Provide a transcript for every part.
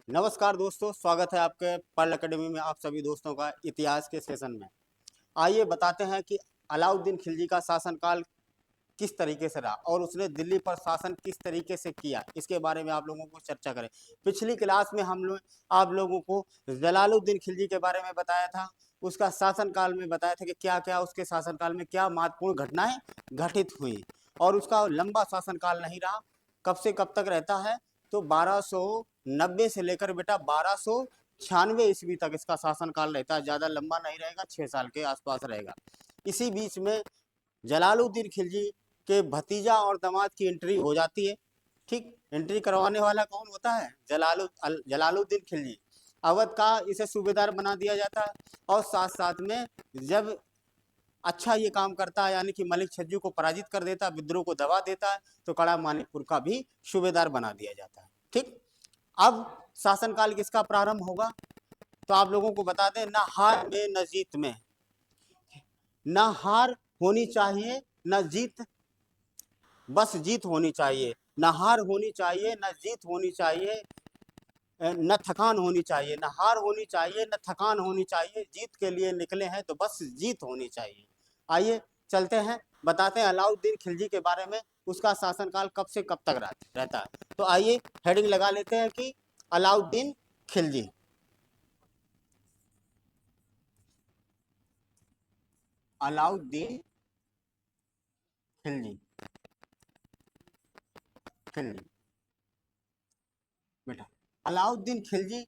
नमस्कार दोस्तों, स्वागत है आपके पर्ल अकेडमी में आप सभी दोस्तों का इतिहास के सेशन में। आइए बताते हैं कि अलाउद्दीन खिलजी का शासनकाल किस तरीके से रहा और उसने दिल्ली पर शासन किस तरीके से किया, इसके बारे में आप लोगों को चर्चा करें। पिछली क्लास में हम लोग आप लोगों को जलालुद्दीन खिलजी के बारे में बताया था, उसका शासनकाल में बताया था कि क्या क्या उसके शासनकाल में क्या महत्वपूर्ण घटनाएं घटित हुई। और उसका लंबा शासनकाल नहीं रहा, कब से कब तक रहता है तो 1290 से लेकर बेटा 1296 ईस्वी तक इसका शासनकाल रहता है। ज़्यादा लंबा नहीं रहेगा, 6 साल के आसपास रहेगा। इसी बीच में जलालुद्दीन खिलजी के भतीजा और दामाद की एंट्री हो जाती है। ठीक, एंट्री करवाने वाला कौन होता है? जलालुद्दीन खिलजी। अवध का इसे सूबेदार बना दिया जाता है और साथ साथ में जब अच्छा ये काम करता है, यानी कि मलिक छज्जू को पराजित कर देता है, विद्रोह को दबा देता है, तो कड़ा मानिकपुर का भी सूबेदार बना दिया जाता है। ठीक, अब शासनकाल किसका प्रारंभ होगा तो आप लोगों को बता दें, न हार में न जीत में। न हार होनी चाहिए न जीत, बस जीत होनी चाहिए। न हार होनी चाहिए न जीत होनी चाहिए, न थकान होनी चाहिए। न हार होनी चाहिए न थकान होनी चाहिए, जीत के लिए निकले हैं तो बस जीत होनी चाहिए। आइए चलते हैं, बताते हैं अलाउद्दीन खिलजी के बारे में, उसका शासनकाल कब से कब तक रहता है। तो आइए हेडिंग लगा लेते हैं कि अलाउद्दीन खिलजी। अलाउद्दीन खिलजी, खिलजी बेटा, अलाउद्दीन खिलजी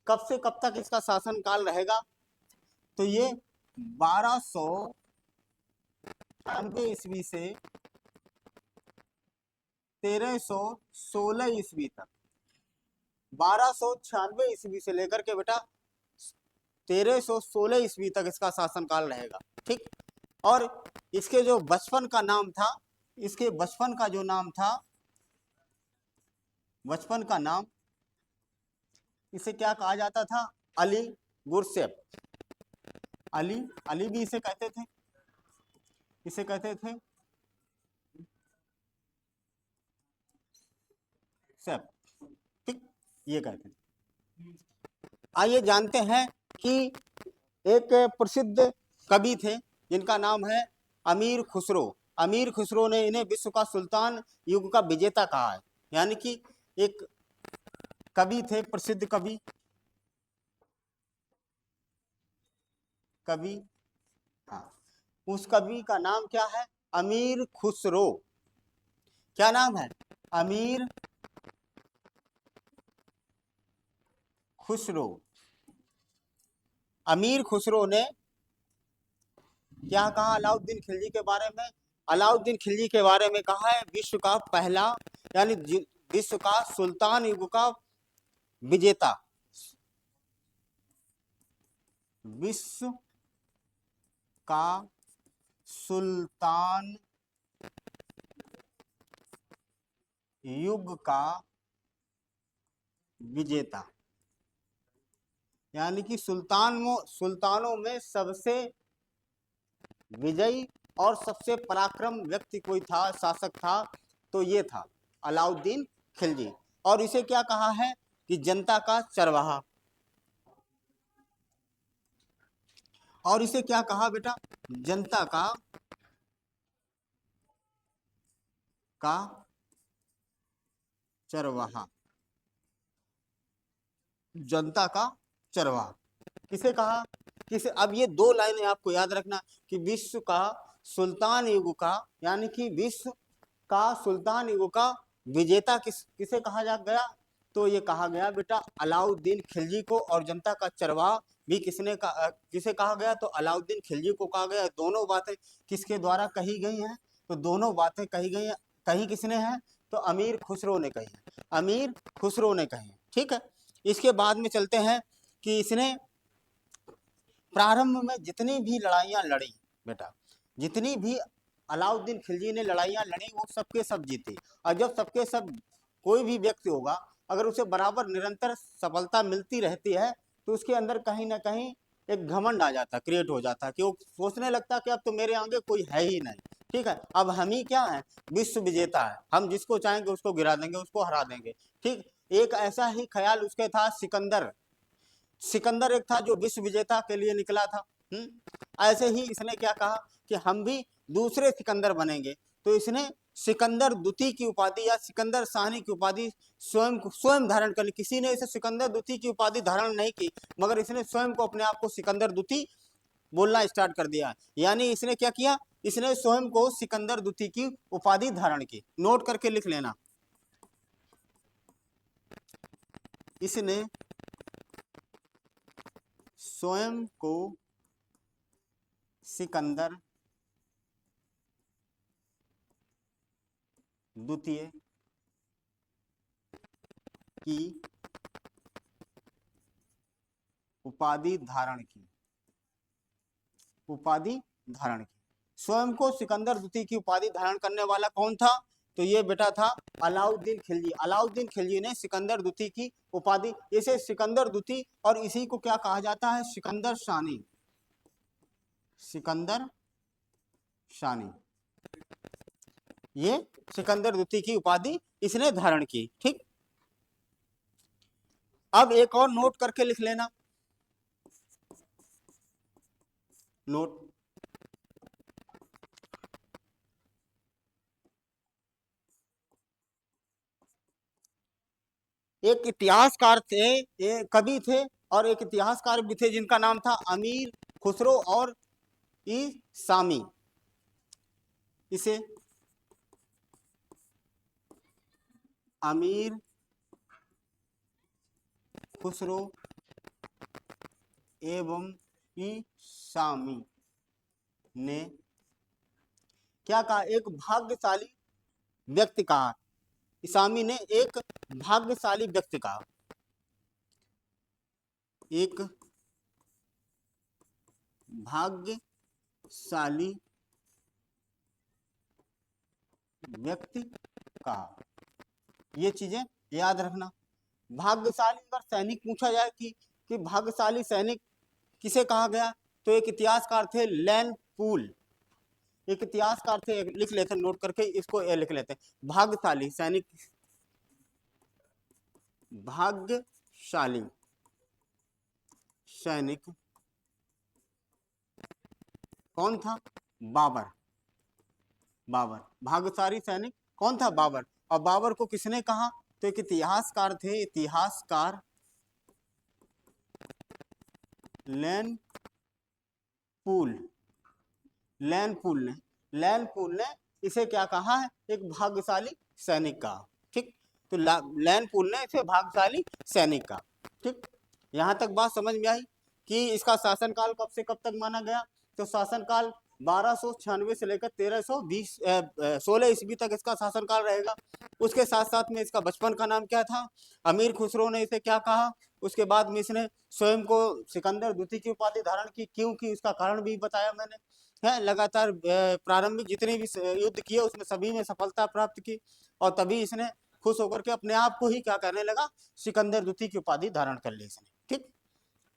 कब से कब तक इसका शासनकाल रहेगा तो ये 1296 ईस्वी से 1316 ईस्वी तक। 1296 ईस्वी से लेकर के बेटा 1316 ईस्वी तक इसका शासनकाल रहेगा। ठीक, और इसके जो बचपन का नाम था, इसके बचपन का जो नाम था, बचपन का नाम इसे क्या कहा जाता था? अली गुरसेप। अली, अली भी इसे कहते थे, इसे कहते थे सेप। ठीक, ये कहते थे। आइए जानते हैं कि एक प्रसिद्ध कवि थे जिनका नाम है अमीर खुसरो। अमीर खुसरो ने इन्हें विश्व का सुल्तान युग का विजेता कहा है। यानी कि एक कवि थे, प्रसिद्ध कवि, कवि, हाँ, उस कवि का नाम क्या है? अमीर खुसरो। क्या नाम है? अमीर खुसरो। अमीर खुसरो ने क्या कहा अलाउद्दीन खिलजी के बारे में? अलाउद्दीन खिलजी के बारे में कहा है विश्व का पहला, यानी विश्व का सुल्तान युग का विजेता, विश्व का सुल्तान युग का विजेता, यानी कि सुल्तानों में सबसे विजयी और सबसे पराक्रम व्यक्ति कोई था, शासक था, तो ये था अलाउद्दीन खिलजी। और इसे क्या कहा है कि जनता का चरवाहा। और इसे क्या कहा बेटा? जनता का चरवाहा। जनता का चरवाहा किसे कहा? किसे? अब ये दो लाइनें आपको याद रखना कि विश्व का सुल्तान युग का, यानी कि विश्व का सुल्तान युग का विजेता किसे कहा जा गया? तो ये कहा गया बेटा अलाउद्दीन खिलजी को। और जनता का चरवाहा भी किसे कहा गया? तो अलाउद्दीन खिलजी को कहा गया। दोनों बातें किसके द्वारा कही गई हैं? तो दोनों बातें कही गई हैं, कही किसने हैं? तो अमीर खुसरो ने कही है, अमीर खुसरो ने कही है। ठीक है, इसके बाद में चलते हैं कि इसने प्रारंभ में जितनी भी लड़ाइयां लड़ी बेटा, जितनी भी अलाउद्दीन खिलजी ने लड़ाइयां लड़ी, वो सबके सब जीती। और जब सबके सब कोई भी व्यक्ति होगा, अगर उसे बराबर निरंतर सफलता मिलती रहती है तो उसके अंदर कहीं ना कहीं एक घमंड आ जाता, क्रिएट हो जाता, कि वो सोचने लगता कि अब तो मेरे आगे कोई है ही नहीं। ठीक है, अब हम ही क्या है? विश्व विजेता है, हम जिसको चाहेंगे उसको गिरा देंगे, उसको हरा देंगे। ठीक, एक ऐसा ही ख्याल उसके था सिकंदर। सिकंदर एक था जो विश्व विजेता के लिए निकला था। ऐसे ही इसने क्या कहा कि हम भी दूसरे सिकंदर बनेंगे। तो इसने सिकंदर द्वितीय की उपाधि या सिकंदर सानी की उपाधि स्वयं स्वयं धारण कर ली। किसी ने इसे सिकंदर द्वितीय की उपाधि धारण नहीं की, मगर इसने स्वयं को अपने आप को सिकंदर द्वितीय बोलना स्टार्ट कर दिया। यानी इसने क्या किया, इसने स्वयं को सिकंदर द्वितीय की उपाधि धारण की। नोट करके लिख लेना, इसने स्वयं को सिकंदर द्वितीय की उपाधि धारण की। उपाधि धारण की। स्वयं को सिकंदर द्वितीय की उपाधि धारण करने वाला कौन था? तो ये बेटा था अलाउद्दीन खिलजी। अलाउद्दीन खिलजी ने सिकंदर द्वितीय की उपाधि, इसे सिकंदर द्वितीय और इसी को क्या कहा जाता है, सिकंदर शानी। सिकंदर शानी, ये सिकंदर द्वितीय की उपाधि इसने धारण की। ठीक, अब एक और नोट करके लिख लेना, नोट। एक इतिहासकार थे, एक कवि थे और एक इतिहासकार भी थे जिनका नाम था अमीर खुसरो और इसामी। इसे अमीर खुसरो एवं इसामी ने क्या कहा, एक भाग्यशाली व्यक्ति कहा। इसामी ने एक भाग्यशाली व्यक्ति कहा, एक भाग्यशाली व्यक्ति कहा। ये चीजें याद रखना। भाग्यशाली, अगर सैनिक पूछा जाए कि भाग्यशाली सैनिक किसे कहा गया, तो एक इतिहासकार थे लैन पूल। एक इतिहासकार थे, लिख लेते हैं नोट करके, इसको लिख लेते हैं। भाग्यशाली सैनिक, भाग्यशाली सैनिक कौन था? बाबर। बाबर भाग्यशाली सैनिक कौन था? बाबर। और बाबर को किसने कहा? तो एक इतिहासकार थे, इतिहासकार लैन पूल। लैन पूल ने इसे क्या कहा है? एक भाग्यशाली सैनिक कहा। ठीक, तो लैन पूल ने इसे भाग्यशाली सैनिक कहा। ठीक, यहां तक बात समझ में आई कि इसका शासनकाल कब से कब तक माना गया? तो शासनकाल 1296 से लेकर 1320 16 ईस्वी तक इसका शासनकाल रहेगा। उसके साथ साथ में इसका बचपन का नाम क्या था? अमीर खुसरो ने इसे क्या कहा? उसके बाद में इसने स्वयं को सिकंदर द्वितीय की उपाधि धारण की। क्यों की, इसका कारण भी बताया मैंने, है। लगातार प्रारंभिक जितने भी युद्ध किए उसमें सभी में सफलता प्राप्त की, और तभी इसने खुश होकर के अपने आप को ही क्या कहने लगा, सिकंदर द्वितीय की उपाधि धारण कर ली इसने। ठीक,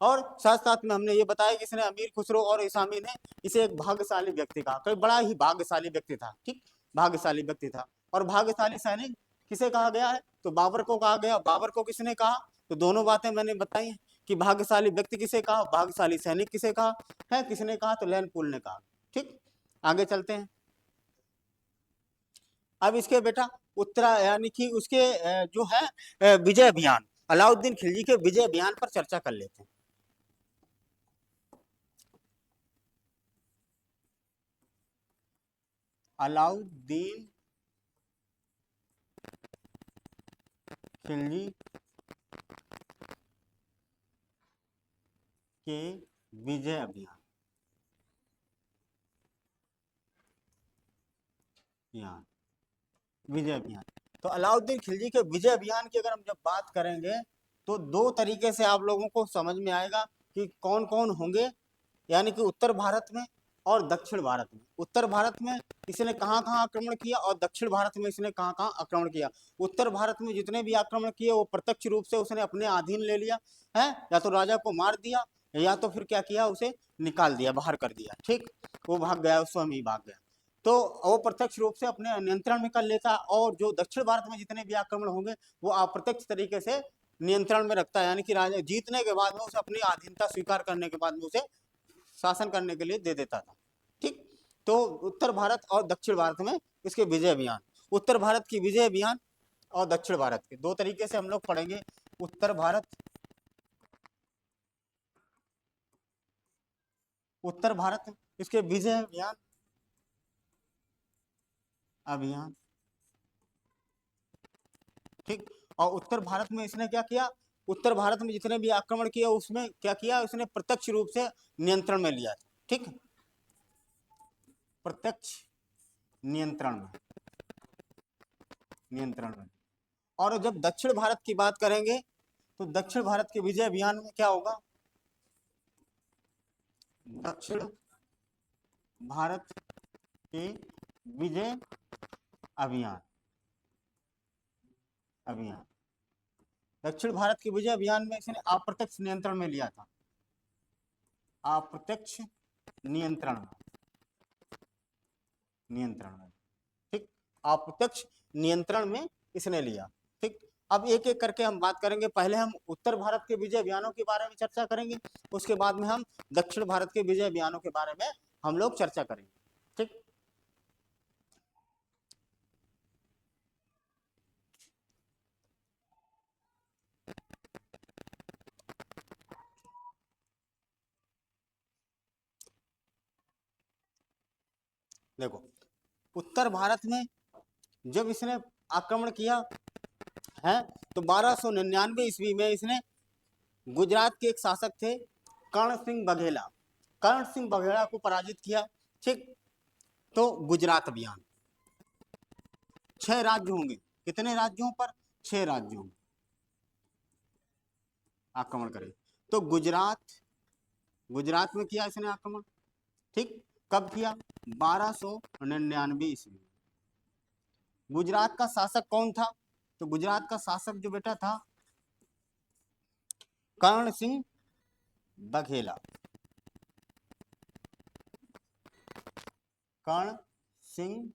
और साथ साथ में हमने ये बताया कि इसने अमीर खुसरो और इसामी ने इसे एक भाग्यशाली व्यक्ति कहा। कोई बड़ा ही भाग्यशाली व्यक्ति था। ठीक, भाग्यशाली व्यक्ति था। और भाग्यशाली सैनिक किसे कहा गया है? तो बाबर को कहा गया। बाबर को किसने कहा? तो दोनों बातें मैंने बताई हैं कि भाग्यशाली व्यक्ति किसे कहा, भाग्यशाली सैनिक किसे कहा है, किसने कहा? तो लैन पूल ने कहा। ठीक, आगे चलते हैं। अब इसके बेटा उत्तरा यानी कि उसके जो है विजय अभियान, अलाउद्दीन खिलजी के विजय अभियान पर चर्चा कर लेते हैं। अलाउद्दीन खिलजी के विजय अभियान, विजय अभियान। तो अलाउद्दीन खिलजी के विजय अभियान की अगर हम जब बात करेंगे तो दो तरीके से आप लोगों को समझ में आएगा कि कौन कौन होंगे, यानी कि उत्तर भारत में और दक्षिण भारत में। उत्तर भारत में इसने कहाँ कहाँ आक्रमण किया और दक्षिण भारत में इसने कहाँ कहाँ आक्रमण किया। उत्तर भारत में जितने भी आक्रमण किए वो प्रत्यक्ष रूप से उसने अपने अधीन ले लिया है, या तो राजा को मार दिया या तो फिर क्या किया, उसे निकाल दिया, बाहर कर दिया। ठीक, वो भाग गया, स्वयं ही भाग गया। तो वो प्रत्यक्ष रूप से अपने नियंत्रण में कर लेता है, और जो दक्षिण भारत में जितने भी आक्रमण होंगे वो अप्रत्यक्ष तरीके से नियंत्रण में रखता है, यानी कि राजा जीतने के बाद में उसे अपनी अधीनता स्वीकार करने के बाद में उसे शासन करने के लिए दे देता था। ठीक, तो उत्तर भारत और दक्षिण भारत में इसके विजय अभियान, उत्तर भारत की विजय अभियान और दक्षिण भारत के दो तरीके से हम लोग पढ़ेंगे। उत्तर भारत, उत्तर भारत इसके विजय अभियान, अभियान, ठीक। और उत्तर भारत में इसने क्या किया, उत्तर भारत में जितने भी आक्रमण किए उसमें क्या किया, उसने प्रत्यक्ष रूप से नियंत्रण में लिया। ठीक, प्रत्यक्ष नियंत्रण में, नियंत्रण में। और जब दक्षिण भारत की बात करेंगे तो दक्षिण भारत के विजय अभियान में क्या होगा, दक्षिण भारत के विजय अभियान, अभियान, दक्षिण भारत के विजय अभियान में इसने अप्रत्यक्ष नियंत्रण में लिया था, अप्रत्यक्ष नियंत्रण में, नियंत्रण में, ठीक, अप्रत्यक्ष नियंत्रण में इसने लिया। ठीक, अब एक एक करके हम बात करेंगे। पहले हम उत्तर भारत के विजय अभियानों के बारे में चर्चा करेंगे, उसके बाद में हम दक्षिण भारत के विजय अभियानों के बारे में हम लोग चर्चा करेंगे। ठीक, देखो उत्तर भारत में जब इसने आक्रमण किया है तो 1299 ईस्वी में इसने गुजरात के एक शासक थे कर्ण सिंह बघेला, कर्ण सिंह बघेला को पराजित किया। ठीक, तो गुजरात अभियान, 6 राज्य होंगे, कितने राज्यों पर, 6 राज्यों आक्रमण करे। तो गुजरात, गुजरात में किया इसने आक्रमण। ठीक, कब किया, 1299 ईस्वी। गुजरात का शासक कौन था, तो गुजरात का शासक जो बेटा था कर्ण सिंह बघेला, कर्ण सिंह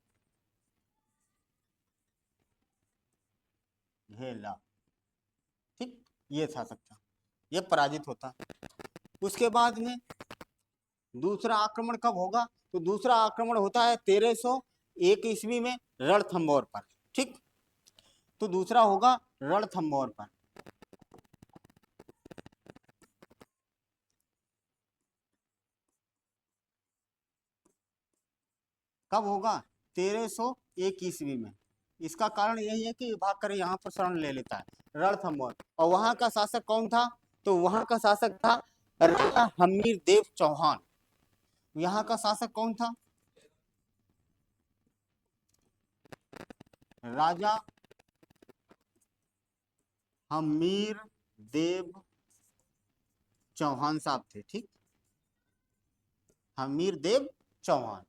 बघेला। ठीक, ये शासक था, ये पराजित होता। उसके बाद में दूसरा आक्रमण कब होगा, तो दूसरा आक्रमण होता है 1301 ईस्वी में रणथंभौर पर। ठीक, तो दूसरा होगा रणथंभौर पर। कब होगा, 1301 ईस्वी में। इसका कारण यही है कि भाग कर यहाँ पर शरण ले लेता है, रणथंभौर। और वहां का शासक कौन था, तो वहां का शासक था राजा हमीर देव चौहान। यहाँ का शासक कौन था, राजा हमीर देव चौहान साहब थे। ठीक, हमीर देव चौहान।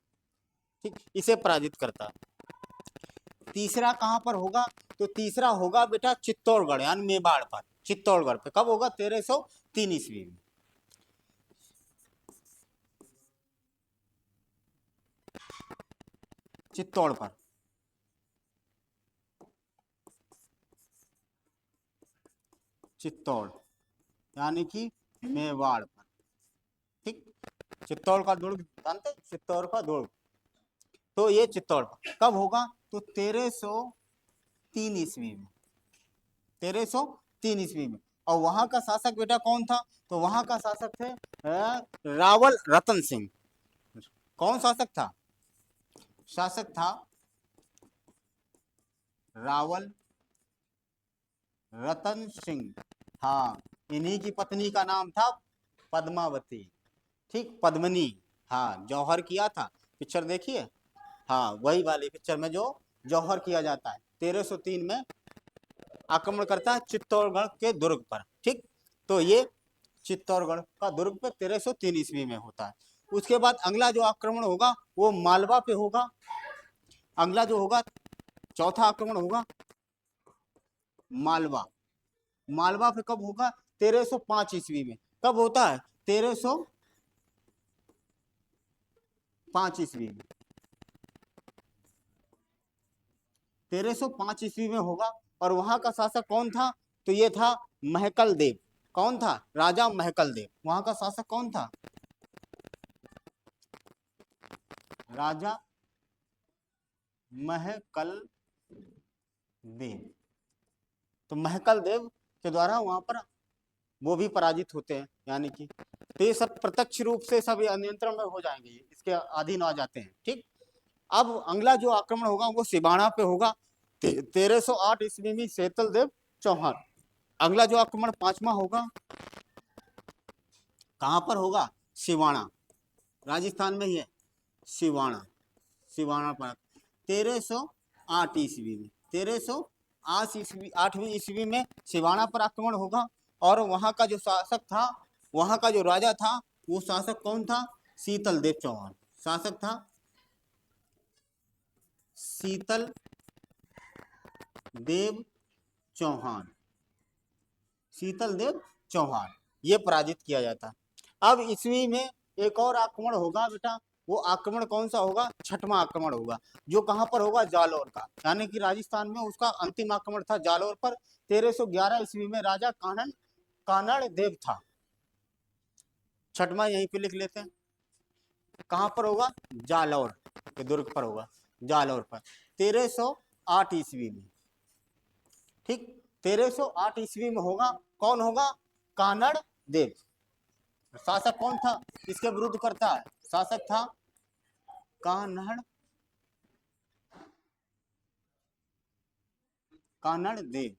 ठीक, इसे पराजित करता है। तीसरा कहां पर होगा, तो तीसरा होगा बेटा चित्तौड़गढ़ यानी मेवाड़ पर, चित्तौड़गढ़ पे। कब होगा, 1303 ईस्वी में। चित्तौड़ पर, चित्तौड़ यानी कि मेवाड़ पर। ठीक, चित्तौड़ का दुर्ग जानते, चित्तौड़ का दुर्ग, तो ये चित्तौड़ पर कब होगा, तो 1303 ईस्वी में, 1303 ईस्वी में। और वहां का शासक बेटा कौन था, तो वहां का शासक थे रावल रतन सिंह। कौन शासक था, शासक था रावल रतन सिंह। हाँ, इन्हीं की पत्नी का नाम था पद्मावती। ठीक, पद्मनी। हाँ, जौहर किया था, पिक्चर देखिए। हाँ, वही वाली पिक्चर में जो जौहर किया जाता है। 1303 में आक्रमण करता है चित्तौड़गढ़ के दुर्ग पर। ठीक, तो ये चित्तौड़गढ़ का दुर्ग पे 1303 ईस्वी में होता है। उसके बाद अगला जो आक्रमण होगा वो मालवा पे होगा। अगला जो होगा चौथा आक्रमण होगा मालवा। मालवा पे कब होगा, 1305 ईस्वी में। कब होता है, 1305 ईस्वी में। 1305 ईस्वी में होगा। और वहां का शासक कौन था? तो ये था महकल देव। कौन था? राजा महकल देव। वहां का शासक कौन था? राजा महकल देव। तो महकल देव के द्वारा वहां पर वो भी पराजित होते हैं, यानी कि तो ये सब प्रत्यक्ष रूप से सब नियंत्रण में हो जाएंगे, इसके अधीन आ जाते हैं। ठीक। अब अगला जो आक्रमण होगा वो सिवाना पे होगा 1308 ईस्वी में सेतल देव चौहान। अगला जो आक्रमण पांचवा होगा कहां पर होगा? सिवाना, राजस्थान में ही है सिवाना। सिवाना पर 1308 ईस्वी में, 1308वीं ईस्वी में सिवाना पर आक्रमण होगा। और वहां का जो शासक था, वहां का जो राजा था, वो शासक कौन था? शीतल देव चौहान। शासक था शीतल देव चौहान। शीतल देव चौहान ये पराजित किया जाता। अब ईस्वी में एक और आक्रमण होगा बेटा, वो आक्रमण कौन सा होगा? छठवां आक्रमण होगा, जो कहां पर होगा? जालौर का, यानी कि राजस्थान में उसका अंतिम आक्रमण था जालौर पर। 1311 ईस्वी में राजा कानड़ देव था। छठवां यहीं पे लिख लेते हैं, कहां पर होगा? जालौर के दुर्ग पर होगा, जालौर पर 1308 ईस्वी में। ठीक, 1308 ईस्वी में होगा। कौन होगा? कानड़ देव। शासक कौन था? इसके विरुद्ध करता है, शासक था कानड़ कानड़ देव।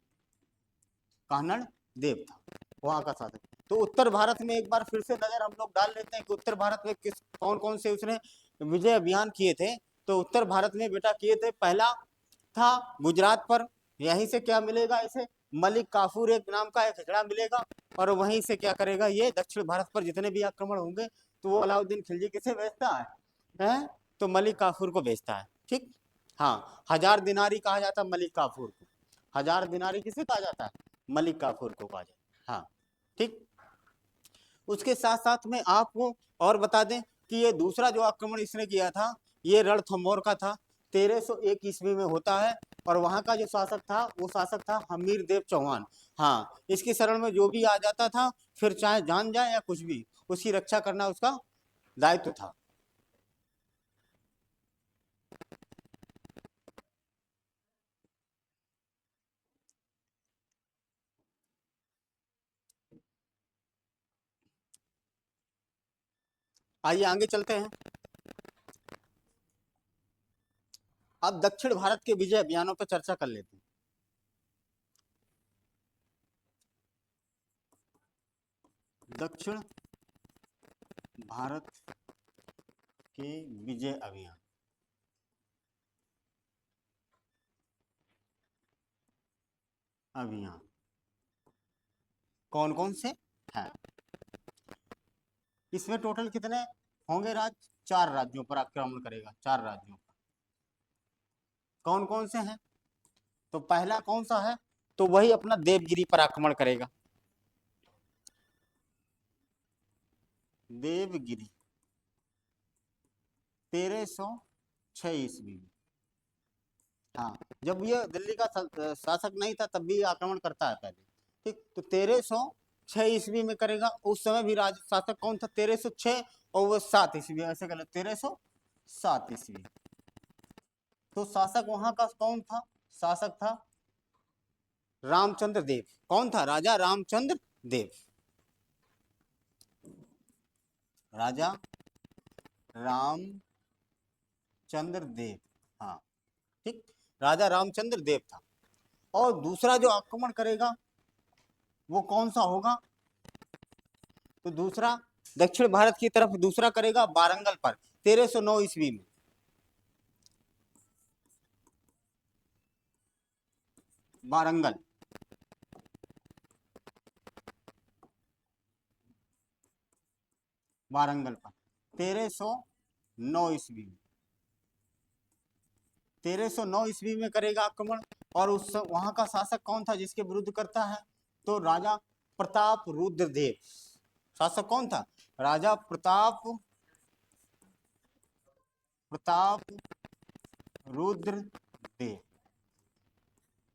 कानड़ देव था वहां का शासक। तो उत्तर भारत में एक बार फिर से नजर हम लोग डाल लेते हैं कि उत्तर भारत में किस कौन कौन से उसने विजय अभियान किए थे। तो उत्तर भारत में बेटा किए थे, पहला था गुजरात पर। यहीं से क्या मिलेगा इसे? मलिक काफूर एक नाम का एक हिजड़ा मिलेगा। और वहीं से क्या करेगा ये? दक्षिण भारत पर जितने भी आक्रमण होंगे तो वो अलाउद्दीन खिलजी किसे भेजता है? तो मलिक काफूर को भेजता है। ठीक। हाँ, 1000 दिनारी कहा जाता है मलिक काफूर को। 1000 दिनारी किसे कहा जाता है? मलिक काफूर को कहा जाता है। हाँ, ठीक। उसके साथ साथ में आपको और बता दें कि ये दूसरा जो आक्रमण इसने किया था, ये रणथंभौर का था, 1301 ईस्वी में होता है। और वहां का जो शासक था वो शासक था हमीर देव चौहान। हाँ, इसकी शरण में जो भी आ जाता था, फिर चाहे जान जाए या कुछ भी, उसकी रक्षा करना उसका दायित्व था। आइए आगे चलते हैं। अब दक्षिण भारत के विजय अभियानों पर चर्चा कर लेते हैं। दक्षिण भारत के विजय अभियान। कौन कौन से हैं? इसमें टोटल कितने होंगे राज्य? 4 राज्यों पर आक्रमण करेगा, 4 राज्यों पर। कौन कौन से हैं? तो पहला कौन सा है? तो वही अपना देवगिरी पर आक्रमण करेगा। देवगिरी 1306 ईस्वी में। हाँ, जब ये दिल्ली का शासक नहीं था तब भी आक्रमण करता है पहले। ठीक, तो 1306 ईस्वी में करेगा। उस समय भी राज शासक कौन था? 1306 और वो 7 ईस्वी, ऐसे कर 1307 ईस्वी। तो शासक वहां का कौन था? शासक था रामचंद्र देव। कौन था? राजा रामचंद्र देव। राजा रामचंद्र देव। हाँ, ठीक, राजा रामचंद्र देव था। और दूसरा जो आक्रमण करेगा वो कौन सा होगा? तो दूसरा दक्षिण भारत की तरफ दूसरा करेगा वारंगल पर 1309 ईस्वी में। वारंगल वारंगल पर 1309 ईस्वी में। 1309 ईस्वी में करेगा आक्रमण। और उस वहां का शासक कौन था जिसके विरुद्ध करता है? तो राजा प्रताप रुद्र देव। शासक कौन था? राजा प्रताप रुद्र देव।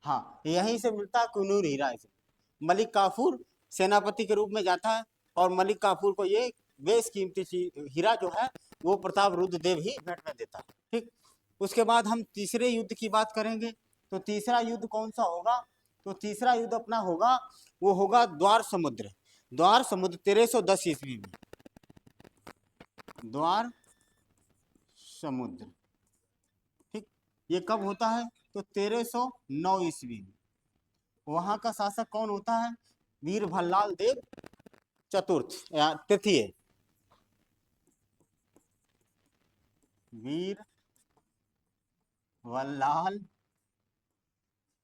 हाँ, यहीं से मिलता है कुनूर हीरा इसे। मलिक काफूर सेनापति के रूप में जाता है और मलिक काफूर को ये बेशकीमती हीरा जो है वो प्रताप रुद्रदेव ही भेंट में देता है। ठीक, उसके बाद हम तीसरे युद्ध की बात करेंगे। तो तीसरा युद्ध कौन सा होगा? तो तीसरा युद्ध अपना होगा, वो होगा द्वार समुद्र। द्वार समुद्र 1310 ईस्वी में। द्वार समुद्र, ठीक, ये कब होता है? तो 1309 ईस्वी में। वहां का शासक कौन होता है? वीर भल्लाल देव चतुर्थ या तृतीय। वीर वल्लाल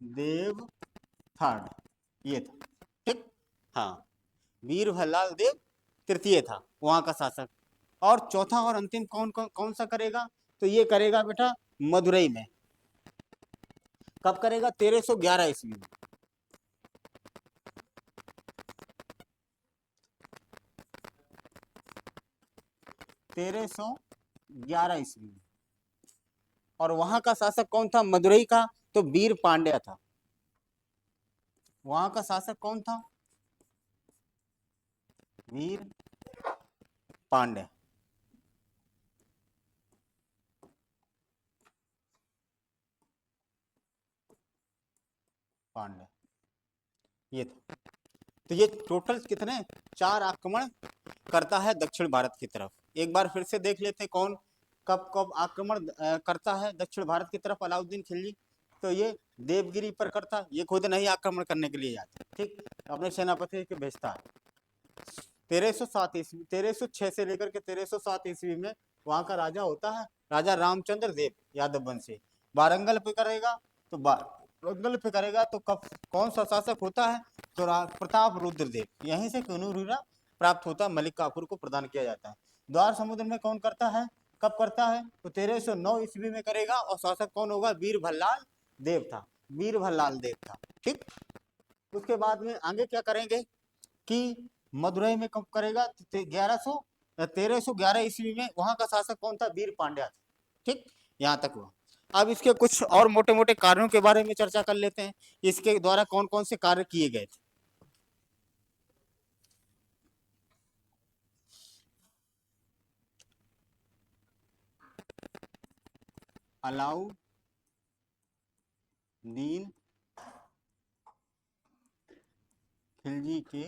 देव थर्ड, ये था। ठीक, हाँ, वीर भल्लाल देव तृतीय था वहां का शासक। और चौथा और अंतिम कौन सा करेगा? तो ये करेगा बेटा मदुरई में। कब करेगा? 1311 ईस्वी में। 1311 ईस्वी में। और वहां का शासक कौन था मदुरई का? तो वीर पांड्या था। वहां का शासक कौन था? वीर पांड्या। पांड्या, ये था। तो ये टोटल कितने 4 आक्रमण करता है दक्षिण भारत की तरफ। एक बार फिर से देख लेते हैं कौन कब कब आक्रमण करता है दक्षिण भारत की तरफ अलाउद्दीन खिलजी। तो ये देवगिरी पर करता, ये खुद नहीं आक्रमण करने के लिए जाता, ठीक, अपने सेनापति को भेजता है। 1307 ईस्वी, 1306 से लेकर के 1307 ईस्वी में वहां का राजा होता है राजा रामचंद्र देव यादव वंशी। वारंगल पे करेगा, तो वारंगल पे करेगा तो कब कौन सा शासक होता है? तो प्रताप रुद्रदेव। यहीं से कुनूर हीरा प्राप्त होता है, मलिक काफूर को प्रदान किया जाता है। द्वार समुद्र में कौन करता है? कब करता है? तो 1309 ईस्वी में करेगा। और शासक कौन होगा? वीर भल्लाल देव था। वीर भल्लाल देव था, ठीक। उसके बाद में आगे क्या करेंगे कि मदुरई में कब करेगा? 1311 ईस्वी में। वहां का शासक कौन था? वीर पांड्या था, ठीक, यहाँ तक हुआ। अब इसके कुछ और मोटे मोटे कार्यों के बारे में चर्चा कर लेते हैं। इसके द्वारा कौन कौन से कार्य किए गए थे। अलाउद्दीन खिलजी के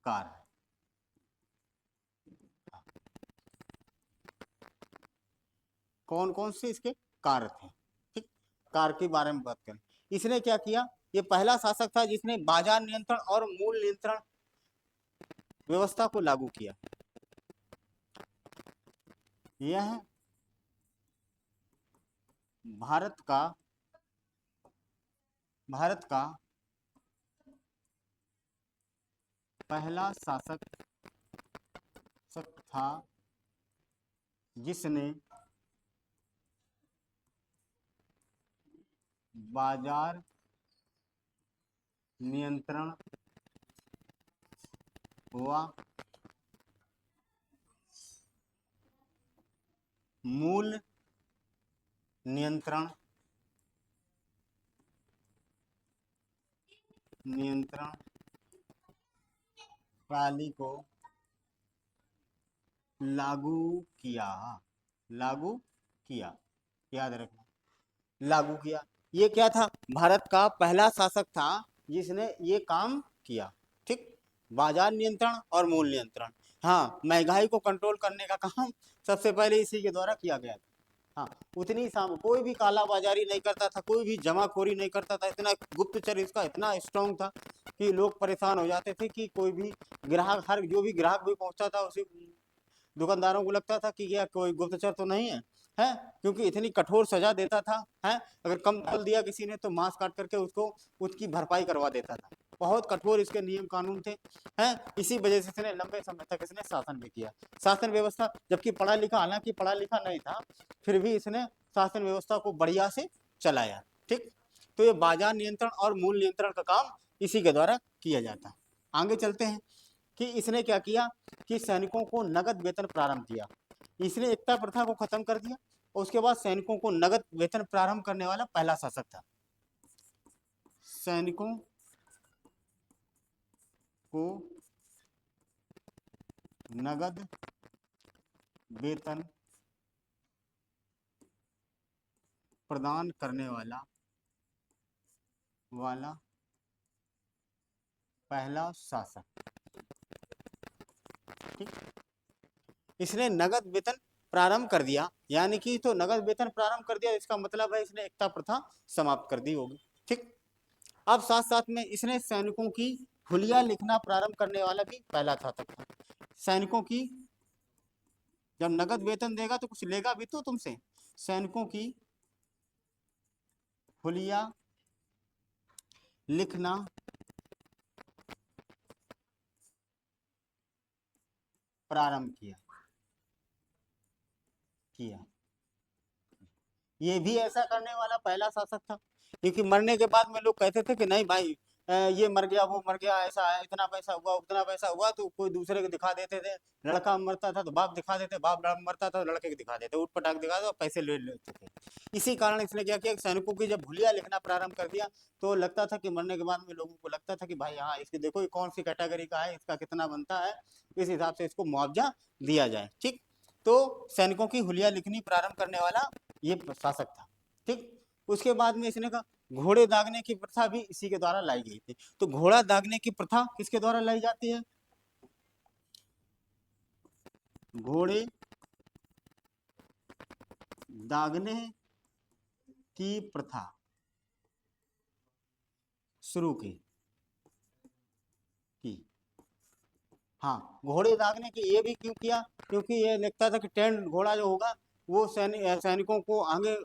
कार्य, कौन कौन से इसके कार्य थे, ठीक। कार्य के बारे में बात करें। इसने क्या किया? ये पहला शासक था जिसने बाजार नियंत्रण और मूल नियंत्रण व्यवस्था को लागू किया। यह भारत का पहला शासक था जिसने बाजार नियंत्रण व मूल नियंत्रण प्रणाली को लागू किया। याद रखना, लागू किया। ये क्या था? भारत का पहला शासक था जिसने ये काम किया, ठीक। बाजार नियंत्रण और मूल नियंत्रण, हाँ, महंगाई को कंट्रोल करने का काम सबसे पहले इसी के द्वारा किया गया था। हाँ, उतनी कोई भी कालाबाजारी नहीं करता था, कोई भी जमाखोरी नहीं करता था। इतना गुप्तचर इसका इतना स्ट्रांग था कि लोग परेशान हो जाते थे कि कोई भी ग्राहक, हर जो भी ग्राहक भी पहुंचता था उसी दुकानदारों को लगता था कि यह कोई गुप्तचर तो नहीं है, है, क्योंकि इतनी कठोर सजा देता था, है। अगर कम तोल दिया किसी ने तो मांस काट करके उसको उसकी भरपाई करवा देता था। बहुत कठोर इसके नियम कानून थे, हैं। इसी वजह से इसने लंबे समय तक इसने शासन भी किया। शासन व्यवस्था, जबकि पढ़ा लिखा, हालांकि पढ़ा लिखा नहीं था, फिर भी इसने शासन व्यवस्था को बढ़िया से चलाया, ठीक। तो ये बाजार नियंत्रण और मूल नियंत्रण का काम इसी के द्वारा किया जाता है। आगे चलते हैं कि इसने क्या किया कि सैनिकों को नगद वेतन प्रारंभ किया। इसने एकता प्रथा को खत्म कर दिया और उसके बाद सैनिकों को नगद वेतन प्रारंभ करने वाला पहला शासक था। सैनिकों को नगद वेतन प्रदान करने वाला पहला शासक। ठीक, इसने नगद वेतन प्रारंभ कर दिया, यानी कि तो नगद वेतन प्रारंभ कर दिया, इसका मतलब है इसने एकता प्रथा समाप्त कर दी होगी। ठीक, अब साथ साथ में इसने सैनिकों की हुलिया लिखना प्रारंभ करने वाला भी पहला शासक था। सैनिकों की, जब नगद वेतन देगा तो कुछ लेगा भी तो तुमसे। सैनिकों की हुलिया लिखना प्रारंभ किया। ये भी ऐसा करने वाला पहला शासक था, क्योंकि मरने के बाद में लोग कहते थे कि नहीं भाई ये मर गया, वो मर गया, ऐसा है, इतना पैसा हुआ, उतना पैसा हुआ, तो कोई दूसरे को दिखा देते थे। लड़का मरता था तो बाप दिखा देते, बाप मरता था तो लड़के को दिखा देते, उठ पटाख दिखा दो, पैसे ले लेते थे। इसी कारण इसने क्या किया, सैनिकों की जब हुलिया लिखना प्रारंभ कर दिया तो लगता था कि मरने के बाद में लोगों को लगता था कि भाई हाँ इसकी देखो ये कौन सी कैटेगरी का है, इसका कितना बनता है, इस हिसाब से इसको मुआवजा दिया जाए। ठीक, तो सैनिकों की हुलिया लिखनी प्रारंभ करने वाला ये शासक था। ठीक, उसके बाद में इसने कहा घोड़े दागने की प्रथा भी इसी के द्वारा लाई गई थी। तो घोड़ा दागने की प्रथा किसके द्वारा लाई जाती है? घोड़े दागने की प्रथा शुरू की। हाँ, घोड़े दागने की ये भी क्यों किया, क्योंकि ये लगता था कि ट्रेंड घोड़ा जो होगा वो सैनिकों को आगे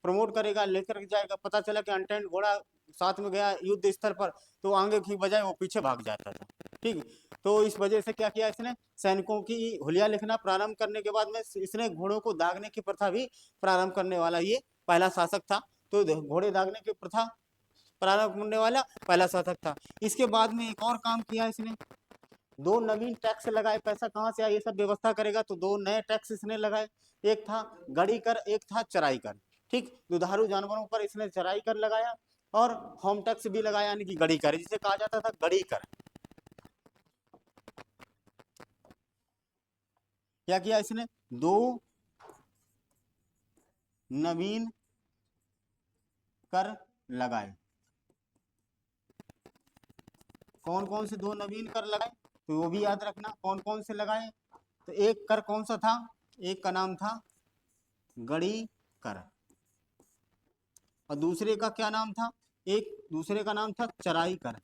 प्रमोट करेगा, लेकर जाएगा। पता चला कि अनट्रेंड घोड़ा साथ में गया युद्ध स्तर पर तो आगे की बजाय वो पीछे भाग जाता था। ठीक, तो इस वजह से क्या किया इसने, सैनिकों की हुलिया लिखना प्रारंभ करने के बाद में इसने घोड़ों को दागने की प्रथा भी प्रारंभ करने वाला ये पहला शासक था। तो घोड़े दागने की प्रथा प्रारंभ करने वाला पहला शासक था। इसके बाद में एक और काम किया इसने, दो नवीन टैक्स लगाए। पैसा कहाँ से आया, ये सब व्यवस्था करेगा, तो दो नए टैक्स इसने लगाए। एक था गड़ी कर, एक था चराई कर। ठीक, दुधारू जानवरों पर इसने चराई कर लगाया और होम टैक्स भी लगाया, यानी कि गड़ी कर, जिसे कहा जाता था गड़ी कर। क्या किया इसने, दो नवीन कर लगाए। कौन कौन से दो नवीन कर लगाए, तो वो भी याद रखना कौन कौन से लगाए। तो एक कर कौन सा था, एक का नाम था गड़ी कर, और दूसरे का क्या नाम था, एक दूसरे का नाम था चराई कर।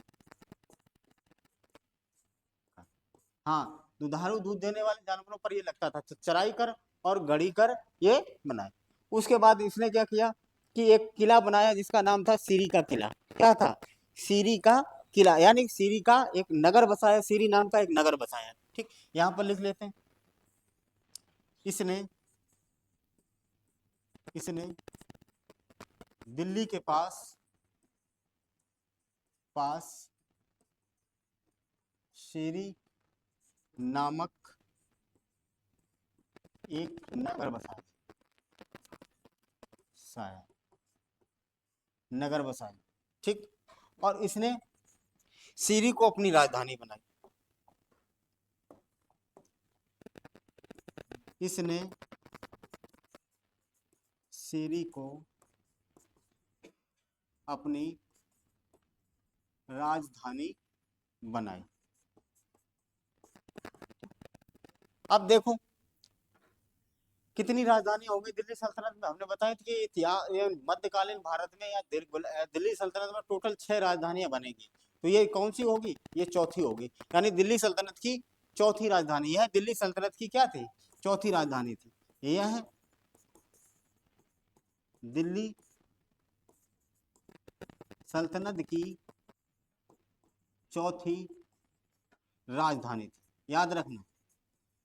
हाँ, दुधारू दूध देने वाले जानवरों पर ये लगता था, चराई कर और गड़ी कर ये बनाए। उसके बाद इसने क्या किया कि एक किला बनाया जिसका नाम था सीरी का किला। क्या था, सीरी का किला, यानी सीरी का एक नगर बसाया, सीरी नाम का एक नगर बसाया। ठीक, यहाँ पर लिख लेते हैं। इसने इसने दिल्ली के पास पास सीरी नामक एक नगर बसाया, नगर बसाया। ठीक, और इसने सीरी को अपनी राजधानी बनाई। इसने सीरी को अपनी राजधानी बनाई। अब देखो कितनी राजधानी होगी दिल्ली सल्तनत में। हमने बताया था कि ये मध्यकालीन भारत में या दिल्ली सल्तनत में टोटल 6 राजधानियां बनेगी। तो ये कौन सी होगी, ये चौथी होगी, यानी दिल्ली सल्तनत की चौथी राजधानी है। दिल्ली सल्तनत की क्या थी, चौथी राजधानी थी। यह है दिल्ली सल्तनत की चौथी राजधानी थी। याद रखना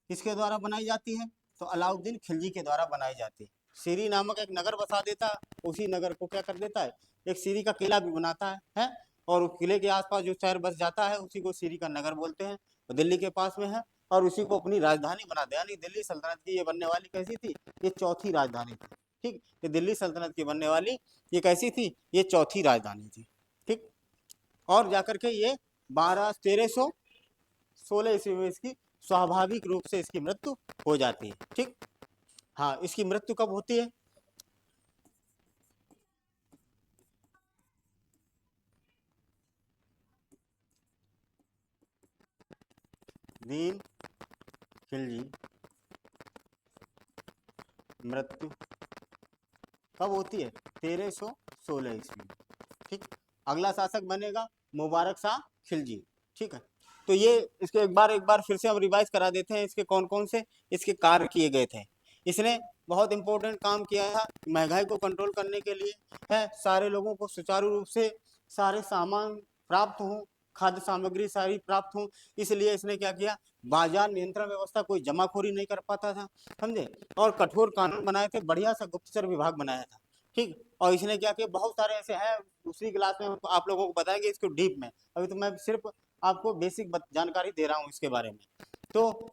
किसके द्वारा बनाई जाती है, तो अलाउद्दीन खिलजी के द्वारा बनाई जाती है। सीरी नामक एक नगर बसा देता है, उसी नगर को क्या कर देता है, एक सीरी का किला भी बनाता है और उस किले के आसपास जो शहर बस जाता है उसी को सीरी का नगर बोलते हैं। तो दिल्ली के पास में है और उसी को अपनी राजधानी बना दिया, यानी दिल्ली सल्तनत की ये बनने वाली कैसी थी, ये चौथी राजधानी थी। ठीक, ये दिल्ली सल्तनत की बनने वाली ये कैसी थी, ये चौथी राजधानी थी। ठीक, और जाकर के ये 1316 ईस्वी में इसकी स्वाभाविक रूप से इसकी मृत्यु हो जाती है। ठीक, हाँ, इसकी मृत्यु कब होती है? दीन खिलजी मृत्यु कब होती है? 1316 ईस्वी में। ठीक, अगला शासक बनेगा मुबारक शाह खिलजी। ठीक है, तो ये इसके एक बार फिर से हम रिवाइज करा देते हैं इसके कौन कौन से इसके कार्य किए गए थे। इसने बहुत इंपॉर्टेंट काम किया था महंगाई को कंट्रोल करने के लिए, है सारे लोगों को सुचारू रूप से सारे सामान प्राप्त हों, खाद्य सामग्री सारी प्राप्त हों, इसलिए इसने क्या किया, बाजार नियंत्रण व्यवस्था, कोई जमाखोरी नहीं कर पाता था, समझे, और कठोर कानून बनाए थे, बढ़िया सा गुप्तचर विभाग बनाया था। ठीक, और इसने क्या किया, बहुत सारे ऐसे हैं, दूसरी क्लास में आप लोगों को बताएंगे इसको डीप में, अभी तो मैं सिर्फ आपको बेसिक जानकारी दे रहा हूँ इसके बारे में। तो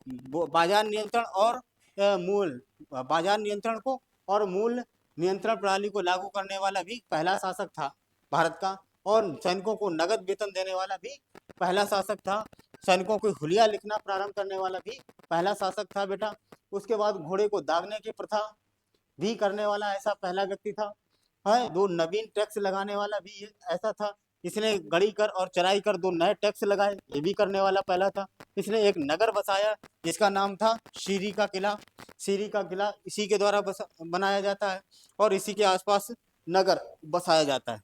बाजार नियंत्रण और मूल बाजार नियंत्रण को और मूल नियंत्रण प्रणाली को लागू करने वाला भी पहला शासक था भारत का, और सैनिकों को नगद वेतन देने वाला भी पहला शासक था, सैनिकों को हुलिया लिखना प्रारंभ करने वाला भी पहला शासक था बेटा। उसके बाद घोड़े को दागने की प्रथा भी करने वाला ऐसा पहला व्यक्ति था, है, दो नवीन टैक्स लगाने वाला भी ऐसा था, इसने गड़ी कर और चराई कर दो नए टैक्स लगाए, ये भी करने वाला पहला था। इसने एक नगर बसाया जिसका नाम था शीरी का किला, शीरी का किला इसी के द्वारा बनाया जाता है, और इसी के आसपास नगर बसाया जाता है,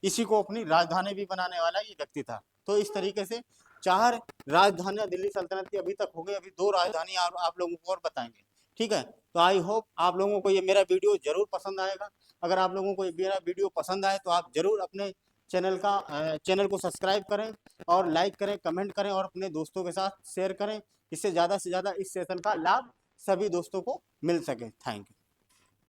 इसी को अपनी राजधानी भी बनाने वाला ये व्यक्ति था। तो इस तरीके से 4 राजधानियां दिल्ली सल्तनत की अभी तक हो गई, अभी 2 राजधानी आप लोगों को और बताएंगे। ठीक है, तो आई होप आप लोगों को ये मेरा वीडियो जरूर पसंद आएगा। अगर आप लोगों को ये मेरा वीडियो पसंद आए तो आप जरूर अपने चैनल को सब्सक्राइब करें और लाइक करें, कमेंट करें और अपने दोस्तों के साथ शेयर करें, इससे ज़्यादा से ज़्यादा इस सेशन का लाभ सभी दोस्तों को मिल सके। Thank you.